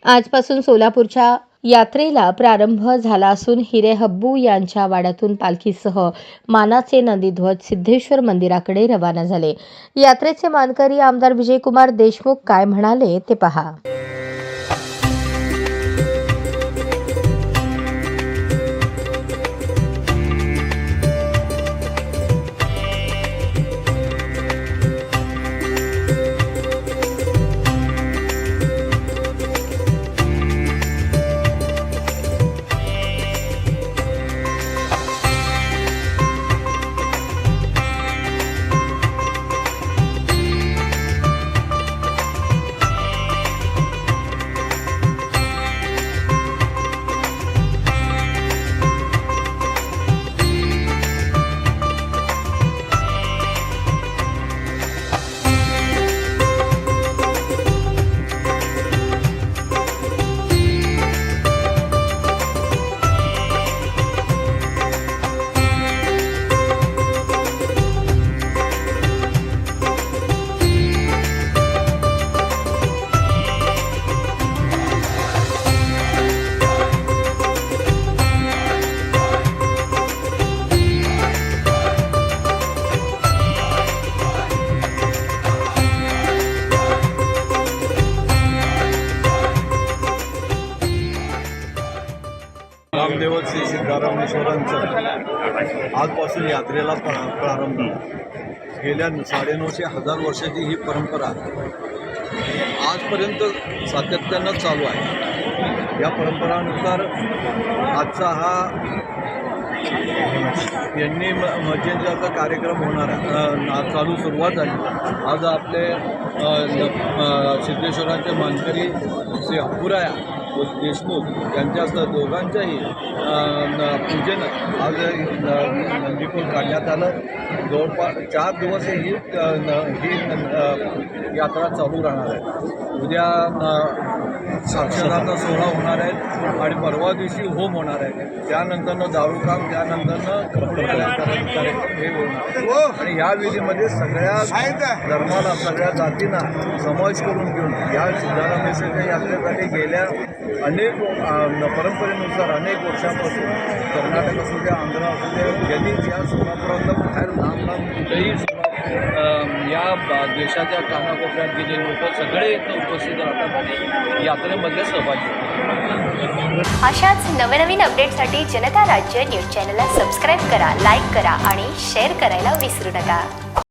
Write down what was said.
आजपासून सोलापूरच्या यात्रेला प्रारंभ झाला असून हिरे हब्बू यांच्या वाड्यातून पालखीसह मानाचे नंदीध्वज सिद्धेश्वर मंदिराकडे रवाना झाले। यात्रेचे मानकरी आमदार विजयकुमार देशमुख काय म्हणाले ते पहा। रामदेव श्री सिद्धारामेश्वरांचा आजपासून यात्रेला प्रारंभ। गेल्या 950 वर्षाची ही परंपरा आजपर्यंत सातत्यानं चालू आहे। या परंपरानुसार आजचा हा यांनी मजेचा कार्यक्रम होणार आहे। चालू सुरुवात झाली। आज आपले सिद्धेश्वराचे मानकरी श्री अप्पुराया व देशमुख यांच्या दोघांच्याही पूजन आज नंदीपूर काढण्यात आलं। जवळपास 4 दिवस ही यात्रा चालू राहणार आहे। उद्या साक्षरता सोहळा होणार आहे आणि परवा दिवशी होम होणार आहे। त्यानंतरनं दारूकाम, त्यानंतरनं कार्यक्रम हे होणार आणि या विधीमध्ये सगळ्या धर्माला, सगळ्या जातींना समावेश करून घेऊन या सिद्धारामेश्वराच्या यात्रेसाठी गेल्या अनेक परंपरेनुसार अनेक वर्षांपासून कर्नाटक असू द्या, आंध्र असू द्या, यांनी या सोलापुरातलं बाहेर लांब कुठेही या देशाच्या कानाकोपऱ्यात गेलेले लोक सगळे इथं उपस्थित राहतात आणि यात्रेमध्ये सहभागी होतात। अशाच नवनवीन अपडेटसाठी जनता राज्य न्यूज चॅनलला सबस्क्राईब करा, लाईक करा आणि शेअर करायला विसरू नका।